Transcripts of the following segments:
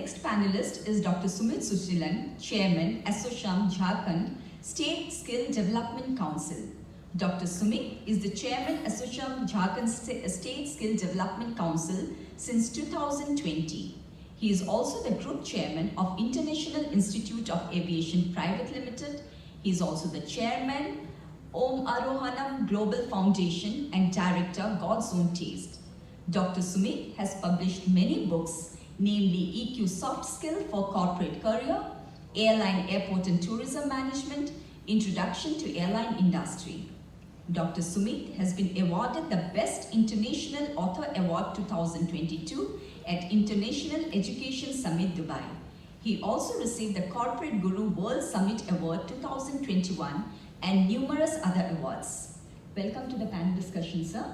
next panelist is Dr. Sumeet Suseelan, Chairman, AviationGuru Jharkhand State Skill Development Council. Dr. Sumeet is the Chairman, AviationGuru Jharkhand State Skill Development Council since 2020. He is also the Group Chairman of International Institute of Aviation Private Limited. He is also the Chairman, Om Arohanam Global Foundation and Director, God's Own Taste. Dr. Sumeet has published many books, namely EQ Soft Skill for Corporate Career, Airline, Airport and Tourism Management, Introduction to Airline Industry. Dr. Sumeet has been awarded the Best International Author Award 2022 at International Education Summit, Dubai. He also received the Corporate Guru World Summit Award 2021 and numerous other awards. Welcome to the panel discussion, sir.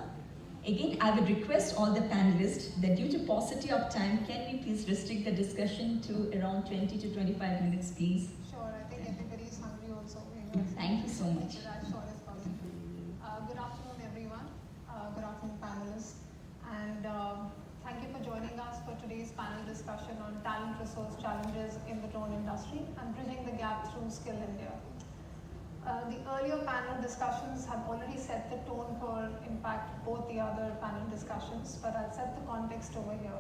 Again, I would request all the panelists that due to paucity of time, can we please restrict the discussion to around 20 to 25 minutes, please? Sure, I think everybody is hungry also. Thank you so much. As short as possible. Good afternoon, everyone. Good afternoon, panelists. And thank you for joining us for today's panel discussion on talent resource challenges in the drone industry and bridging the gap through Skill India. The earlier panel discussions have already set the tone for, in fact, both the other panel discussions, but I'll set the context over here.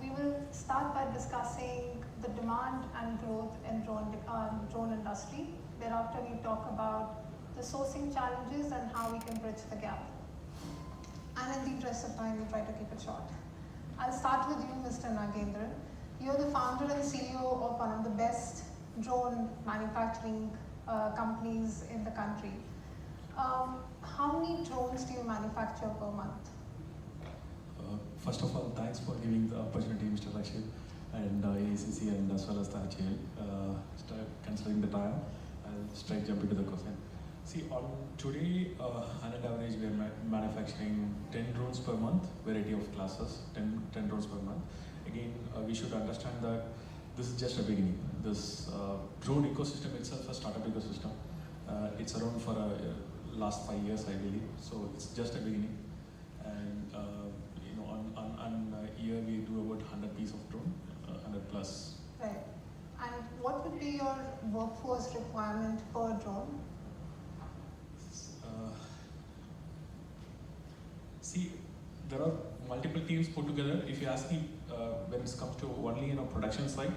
We will start by discussing the demand and growth in drone industry. Thereafter, we talk about the sourcing challenges and how we can bridge the gap. And in the interest of time, we try to keep it short. I'll start with you, Mr. Nagendra. You're the founder and CEO of one of the best drone manufacturing companies in the country. How many drones do you manufacture per month? First of all, thanks for giving the opportunity, Mr. Rashid, and AACC, and as well as the HAL. Considering the time, I'll straight jump into the question. See, on today, on an average, we are manufacturing 10 drones per month, variety of classes, 10 drones per month. Again, we should understand that this is just a beginning. This drone ecosystem itself, a startup ecosystem, it's around for last 5 years, I believe. So it's just a beginning. And you know, on a year we do about 100 pieces of drone, 100 plus. Right. And what would be your workforce requirement per drone? See, there are multiple teams put together. If you ask me, when it comes to only production side,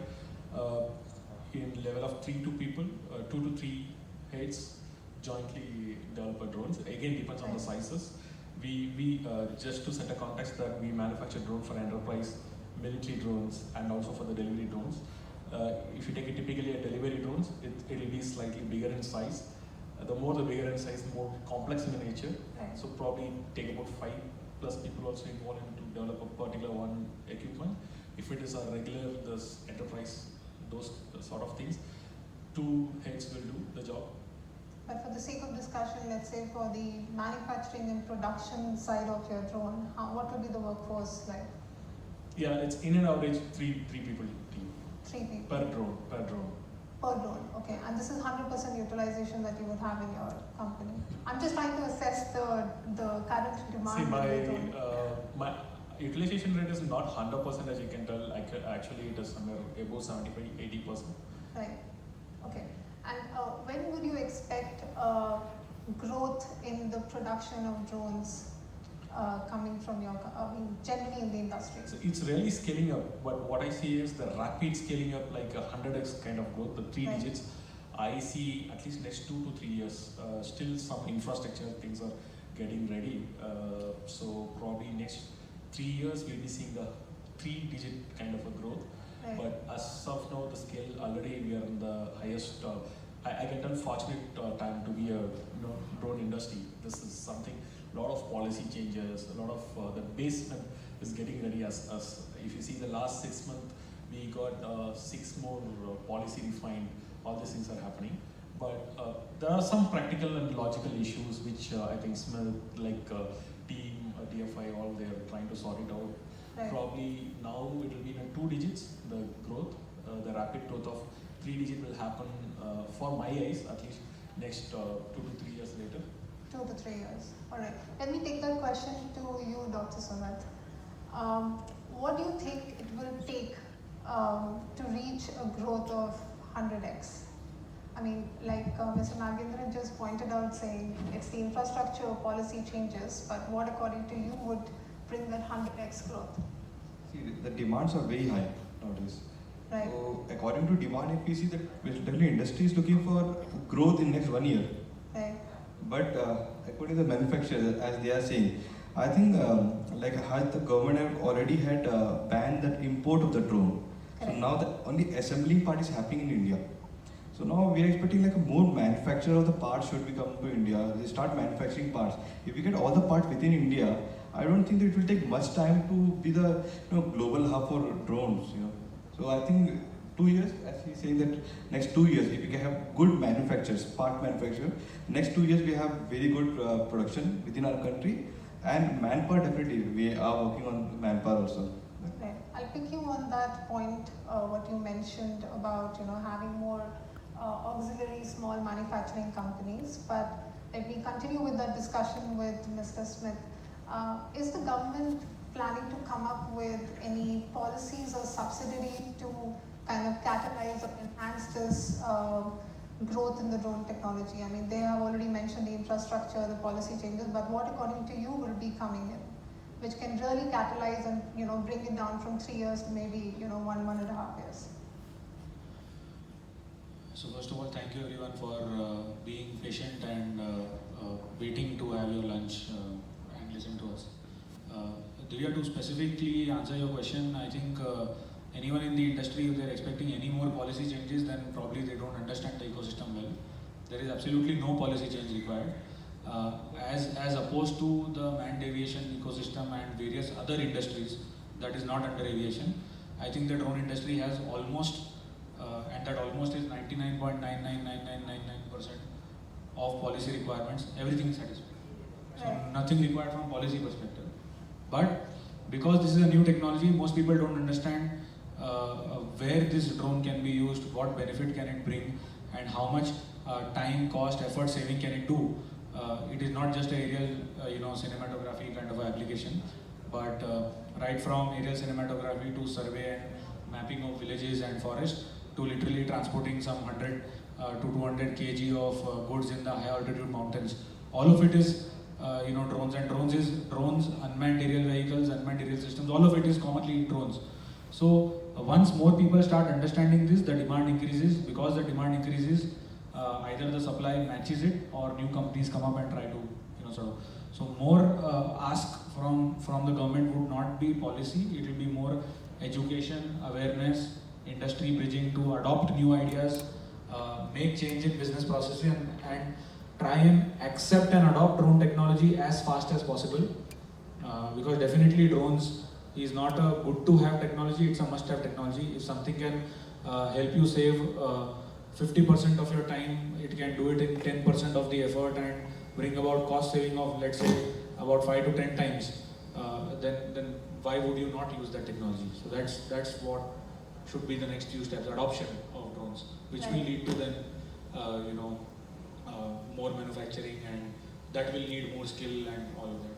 in level of 2 to 3 heads jointly develop a drones. Again, depends on the sizes. We just to set a context that we manufacture drone for enterprise, military drones, and also for the delivery drones. If you take it typically a delivery drones, it will be slightly bigger in size. The bigger in size, more complex in nature. Right. So probably take about 5+ people also involved in to develop a particular one equipment. If it is a regular, this enterprise, those sort of things, 2 heads will do the job. But for the sake of discussion, let's say for the manufacturing and production side of your drone, what would be the workforce like? Yeah, it's in an average 3 people team. 3 people. Per drone. Per drone, okay. And this is 100% utilization that you would have in your company. I'm just trying to assess the current demand. See, my utilization rate is not 100% as you can tell. Actually, it is somewhere above 75-80%. Right. Okay. And when would you expect growth in the production of drones coming from your, generally in the industry? So it's really scaling up, but what I see is the rapid scaling up, like a 100x kind of growth, the 3 right. digits. I see at least next 2 to 3 years, still some infrastructure things are getting ready. So probably next 3 years we'll be seeing the 3-digit kind of a growth. Right. But as of now, the scale already we are in the highest. I can tell fortunate time to be a drone industry. This is something. A lot of policy changes. A lot of the basement is getting ready. As if you see the last 6 months, we got 6 more policy refined. All these things are happening. But there are some practical and logical issues which I think smell like team, DFI, all they are trying to sort it out. Right. Probably now it will be in 2 digits, the growth. The rapid growth of 3 digits will happen for my eyes at least next 2 to 3 years later. 2 to 3 years. All right. Let me take that question to you, Dr. Sumeet. What do you think it will take to reach a growth of 100x? I mean, like Mr. Nagendran just pointed out, saying it's the infrastructure policy changes, but what according to you would bring that 100x growth? See, the demands are very high nowadays. Right. So according to demand, if we see that definitely industry is looking for growth in next 1 year. Right. But according to the manufacturers, as they are saying, I think like how the government have already had banned that import of the drone. Correct. So now the only assembling part is happening in India. So now we are expecting like a more manufacturer of the parts should be come to India. They start manufacturing parts. If we get all the parts within India, I don't think that it will take much time to be the global hub for drones. So I think 2 years, as he's saying that next 2 years, if we can have good manufacturers, part manufacturer, next 2 years we have very good production within our country, and manpower definitely we are working on manpower also. Right. I'll pick you on that point, what you mentioned about having more auxiliary small manufacturing companies. But let me continue with that discussion with Mr. Smith. Is the government planning to come up with any policies or subsidy to kind of catalyze or enhance this growth in the drone technology? I mean, they have already mentioned the infrastructure, the policy changes, but what according to you will be coming in, which can really catalyze and bring it down from 3 years to maybe 1.5 years? So first of all, thank you everyone for being patient and waiting to have your lunch and listen to us. Divya, to specifically answer your question, I think anyone in the industry, if they're expecting any more policy changes, then probably they don't understand the ecosystem well. There is absolutely no policy change required. As opposed to the manned aviation ecosystem and various other industries that is not under aviation, I think the drone industry has almost, and that almost is 99.99999% of policy requirements, everything is satisfied. So nothing required from policy perspective. But because this is a new technology, most people don't understand where this drone can be used, what benefit can it bring, and how much time, cost, effort saving can it do. It is not just a aerial, cinematography kind of application, but right from aerial cinematography to survey and mapping of villages and forests to literally transporting some 100 to 200 kg of goods in the high altitude mountains. All of it is drones, and drones, unmanned aerial vehicles, unmanned aerial systems, all of it is commonly drones. So once more people start understanding this, the demand increases. Because the demand increases, either the supply matches it or new companies come up and try to so more ask from the government would not be policy, it will be more education, awareness, industry bridging to adopt new ideas, make change in business processes, and try and accept and adopt drone technology as fast as possible. Because definitely drones is not a good to have technology, it's a must have technology. If something can help you save 50% of your time, it can do it in 10% of the effort and bring about cost saving of, let's say, about 5 to 10 times, then why would you not use that technology? So that's what should be the next few steps, adoption of drones, which will lead to then more manufacturing, and that will need more skill and all of that.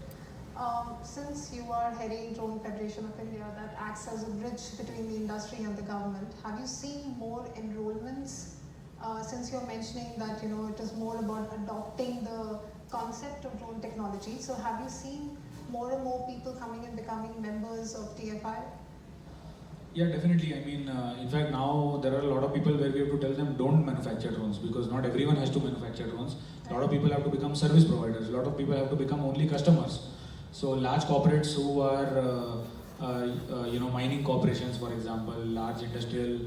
Since you are heading Drone Federation of India, that acts as a bridge between the industry and the government, have you seen more enrollments? Since you're mentioning that it is more about adopting the concept of drone technology, so have you seen more and more people coming and becoming members of TFI? Yeah, definitely. I mean, in fact, now there are a lot of people where we have to tell them don't manufacture drones, because not everyone has to manufacture drones. A lot of people have to become service providers. A lot of people have to become only customers. So large corporates who are, mining corporations, for example, large industrial,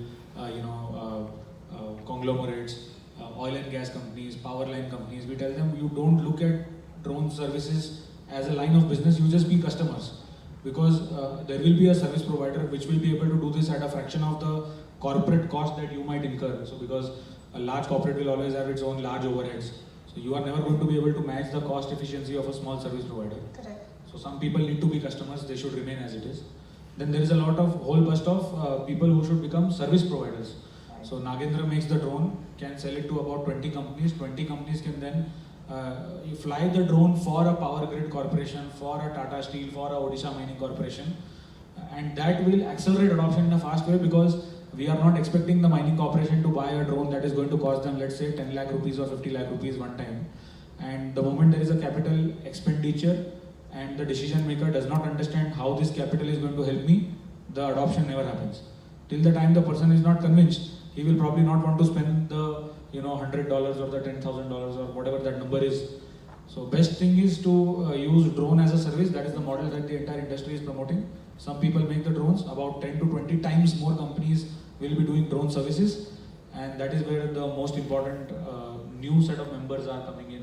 conglomerates, oil and gas companies, power line companies, we tell them you don't look at drone services as a line of business, you just be customers. Because there will be a service provider which will be able to do this at a fraction of the corporate cost that you might incur. So because a large corporate will always have its own large overheads. So you are never going to be able to match the cost efficiency of a small service provider. Correct. So some people need to be customers, they should remain as it is. Then there is a lot of whole burst of people who should become service providers. So Nagendra makes the drone, can sell it to about 20 companies. 20 companies can then you fly the drone for a power grid corporation, for a Tata Steel, for a Odisha Mining Corporation, and that will accelerate adoption in a fast way, because we are not expecting the mining corporation to buy a drone that is going to cost them, let's say, 10 lakh rupees or 50 lakh rupees one time. And the moment there is a capital expenditure and the decision maker does not understand how this capital is going to help me, the adoption never happens. Till the time the person is not convinced, he will probably not want to spend the $100 or the $10,000 or whatever that number is. So best thing is to use drone as a service. That is the model that the entire industry is promoting. Some people make the drones, about 10 to 20 times more companies will be doing drone services, and that is where the most important new set of members are coming in.